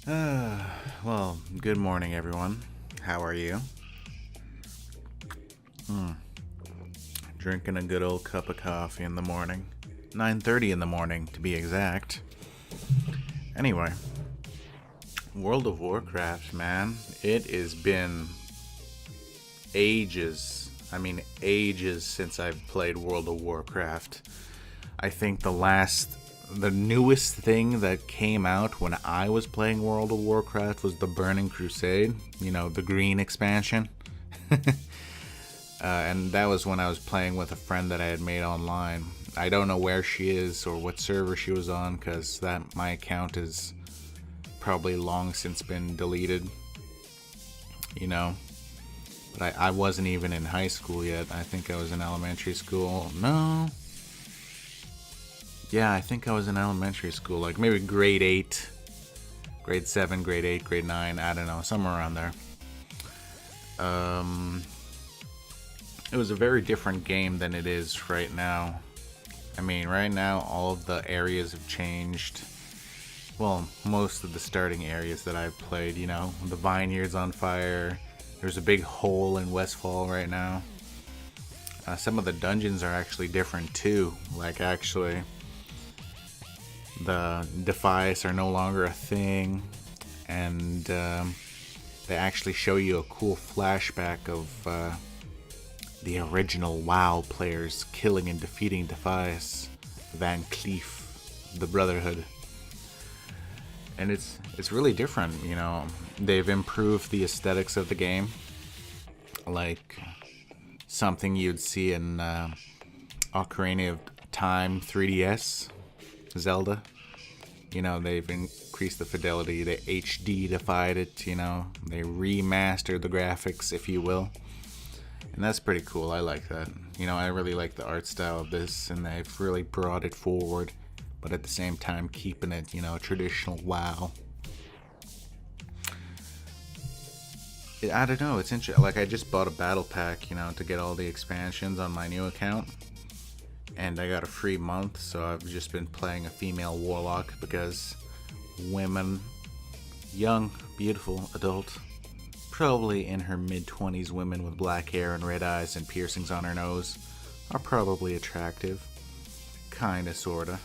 Well, good morning, everyone. How are you? Drinking a good old cup of coffee in the morning. 9:30 in the morning, to be exact. Anyway, World of Warcraft, man. It has been ages. I mean, ages since I've played World of Warcraft. I think the newest thing that came out when I was playing World of Warcraft was the Burning Crusade. You know, the green expansion. And that was when I was playing with a friend that I had made online. I don't know where she is or what server she was on, because my account is probably long since been deleted. You know, but I wasn't even in high school yet. I think I was in elementary school. No. Yeah, I think I was in elementary school, like maybe grade 8, grade 7, grade 8, grade 9, I don't know, somewhere around there. It was a very different game than it is right now. I mean, right now all of the areas have changed. Well, most of the starting areas that I've played, you know, the vineyard's on fire. There's a big hole in Westfall right now. Some of the dungeons are actually different too. Like, actually, the Defias are no longer a thing, and they actually show you a cool flashback of the original WoW players killing and defeating Defias, Van Cleef, the Brotherhood. And it's really different, you know. They've improved the aesthetics of the game, like something you'd see in Ocarina of Time 3DS, Zelda. You know, they've increased the fidelity, they HD-defied it, you know. They remastered the graphics, if you will. And that's pretty cool. I like that. You know, I really like the art style of this, and they've really brought it forward, but at the same time keeping it, you know, traditional WoW. I don't know, it's interesting. Like, I just bought a battle pack, you know, to get all the expansions on my new account, and I got a free month, so I've just been playing a female warlock because women, young, beautiful, adult, probably in her mid-20s women with black hair and red eyes and piercings on her nose are probably attractive. Kinda, sorta.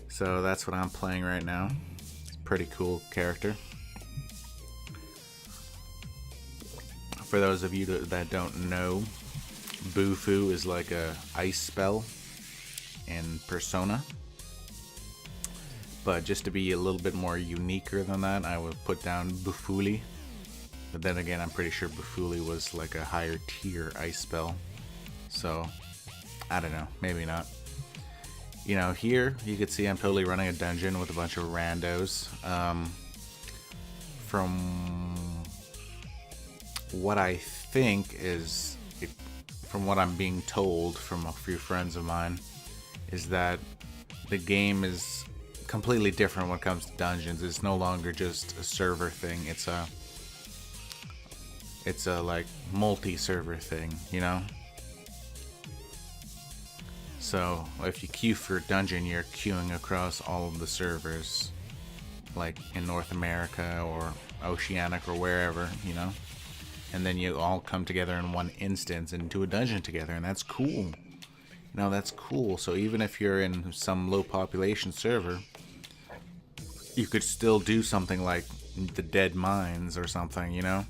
So that's what I'm playing right now. It's a pretty cool character. For those of you that don't know, Bufu is like a ice spell in Persona. But just to be a little bit more uniquer than that, I would put down Bufuli. But then again, I'm pretty sure Bufuli was like a higher tier ice spell. So, I don't know, maybe not. You know, here you can see I'm totally running a dungeon with a bunch of randos. From what I think is, from what I'm being told from a few friends of mine, is that the game is completely different when it comes to dungeons. It's no longer just a server thing. It's a like multi-server thing, you know? So if you queue for a dungeon, you're queuing across all of the servers, like in North America or Oceanic or wherever, you know? And then you all come together in one instance and do a dungeon together, and that's cool. You know, that's cool. So even if you're in some low population server, you could still do something like the Dead Mines or something, you know?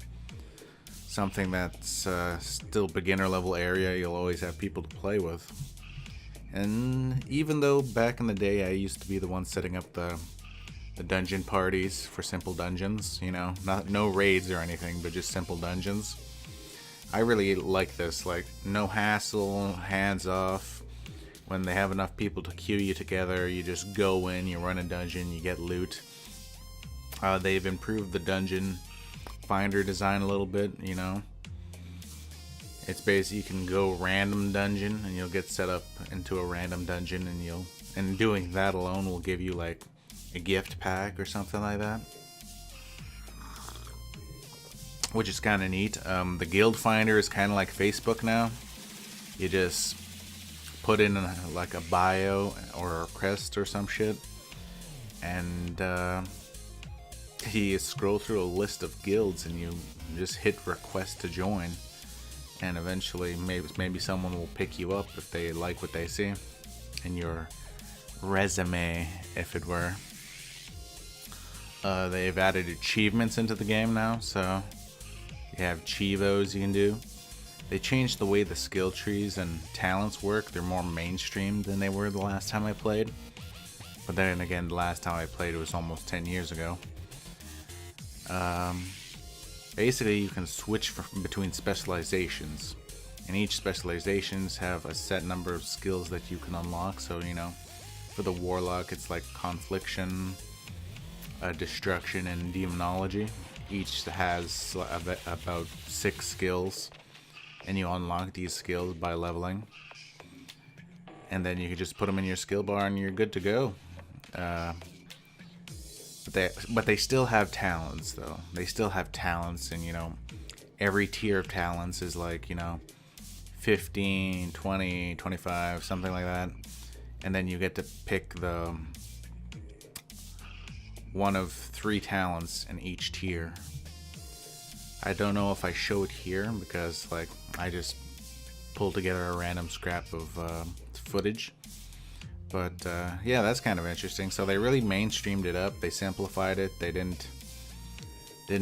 Something that's still beginner level area. You'll always have people to play with. And even though back in the day I used to be the one setting up the dungeon parties for simple dungeons, you know, no raids or anything, but just simple dungeons, I really like this. Like, no hassle, hands off. When they have enough people to queue you together, you just go in, you run a dungeon, you get loot. They've improved the dungeon finder design a little bit, you know. It's basically, you can go random dungeon and you'll get set up into a random dungeon, and doing that alone will give you like a gift pack or something like that, which is kind of neat. The guild finder is kind of like Facebook now. You just put in like a bio or a crest or some shit, and you scroll through a list of guilds and you just hit request to join, and eventually maybe someone will pick you up if they like what they see in your resume, if it were. They've added achievements into the game now, so you have chivos you can do. They changed the way the skill trees and talents work. They're more mainstream than they were the last time I played. But then again, the last time I played it was almost 10 years ago. Basically, you can switch between specializations, and each specializations have a set number of skills that you can unlock. So, you know, for the warlock, it's like confliction, destruction, and demonology. Each has about 6 skills, and you unlock these skills by leveling. And then you can just put them in your skill bar, and you're good to go. But they still have talents, though. They still have talents, and, you know, every tier of talents is like, you know, 15, 20, 25, something like that. And then you get to pick the one of 3 talents in each tier. I don't know if I show it here because, like, I just pulled together a random scrap of footage. But yeah, that's kind of interesting. So they really mainstreamed it up. They simplified it. They didn't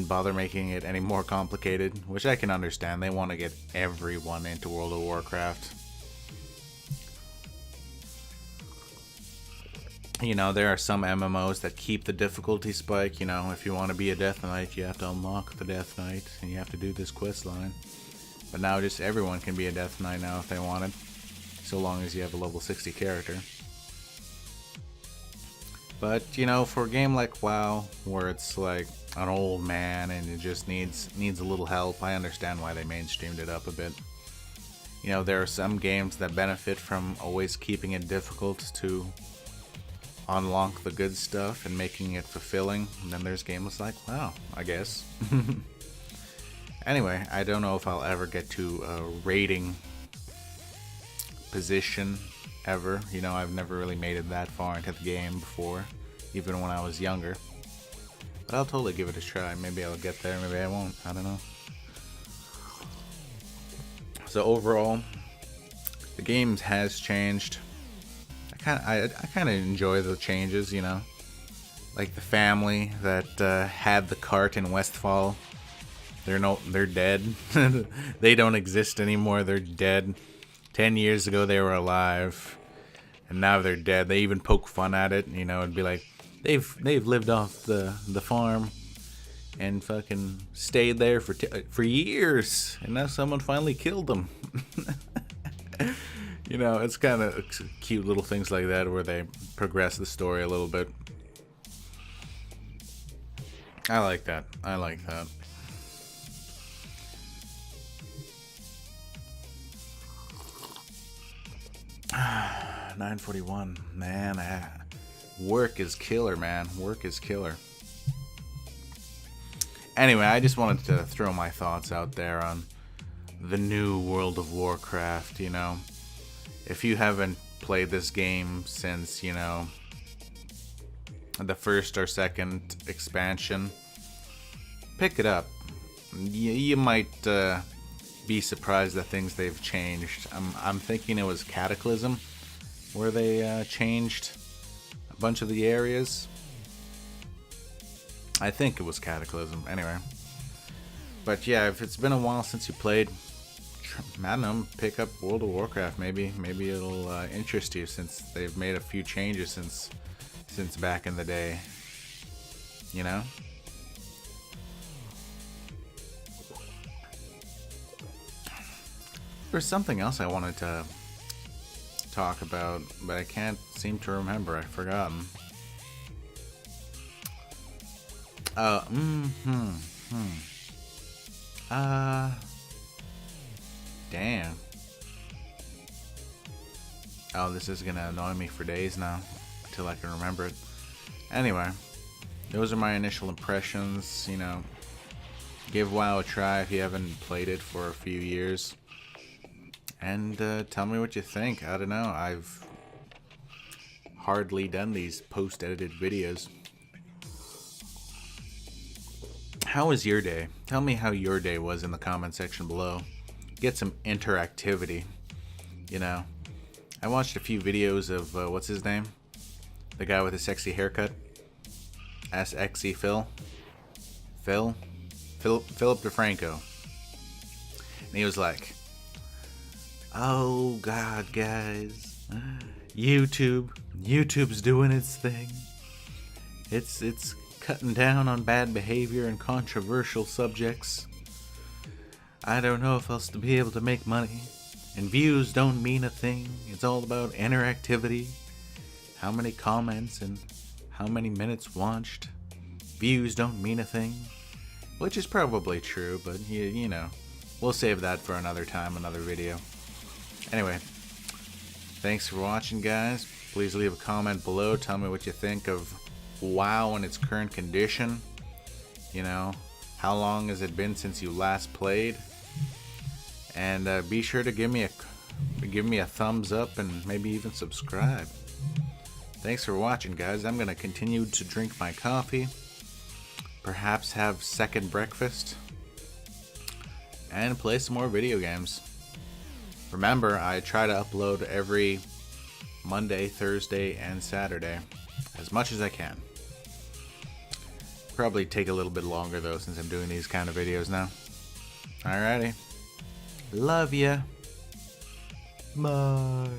bother making it any more complicated, which I can understand. They want to get everyone into World of Warcraft. You know, there are some MMOs that keep the difficulty spike. You know, if you want to be a Death Knight, you have to unlock the Death Knight, and you have to do this quest line. But now just everyone can be a Death Knight now if they wanted, so long as you have a level 60 character. But, you know, for a game like WoW, where it's like an old man and it just needs a little help, I understand why they mainstreamed it up a bit. You know, there are some games that benefit from always keeping it difficult to unlock the good stuff and making it fulfilling. And then there's games like WoW, I guess. Anyway, I don't know if I'll ever get to a rating position ever. You know, I've never really made it that far into the game before, even when I was younger. But I'll totally give it a try. Maybe I'll get there, maybe I won't. I don't know. So overall, the game has changed. I kind of enjoy the changes, you know. Like the family that had the cart in Westfall. They're dead. They don't exist anymore. They're dead. 10 years ago they were alive, and now they're dead. They even poke fun at it, you know. It'd be like they've lived off the farm and fucking stayed there for years, and now someone finally killed them. You know, it's kind of cute little things like that where they progress the story a little bit. I like that. I like that. $9.41, man. Work is killer, man. Work is killer. Anyway, I just wanted to throw my thoughts out there on the new World of Warcraft. You know, if you haven't played this game since, you know, the first or second expansion, pick it up. You might be surprised at things they've changed. I'm thinking it was Cataclysm where they changed a bunch of the areas. I think it was Cataclysm, anyway. But yeah, if it's been a while since you played, I don't know, pick up World of Warcraft. Maybe it'll interest you, since they've made a few changes since back in the day. You know? There's something else I wanted to talk about, but I can't seem to remember. I've forgotten. Damn. Oh, this is gonna annoy me for days now, until I can remember it. Anyway, those are my initial impressions. You know, give WoW a try if you haven't played it for a few years. And tell me what you think. I don't know. I've hardly done these post-edited videos. How was your day? Tell me how your day was in the comment section below. Get some interactivity. You know, I watched a few videos of, what's his name? The guy with the sexy haircut. SXy Phil. Philip DeFranco. And he was like, oh God, guys. YouTube's doing its thing. It's cutting down on bad behavior and controversial subjects. I don't know if I'll still be able to make money. And views don't mean a thing. It's all about interactivity. How many comments and how many minutes watched. Views don't mean a thing. Which is probably true, but you know, we'll save that for another time, another video. Anyway, thanks for watching, guys. Please leave a comment below. Tell me what you think of WoW in its current condition. You know, how long has it been since you last played? And be sure to give me a thumbs up and maybe even subscribe. Thanks for watching, guys. I'm gonna continue to drink my coffee, perhaps have second breakfast, and play some more video games. Remember, I try to upload every Monday, Thursday, and Saturday as much as I can. Probably take a little bit longer though, since I'm doing these kind of videos now. Alrighty. Love ya. Bye.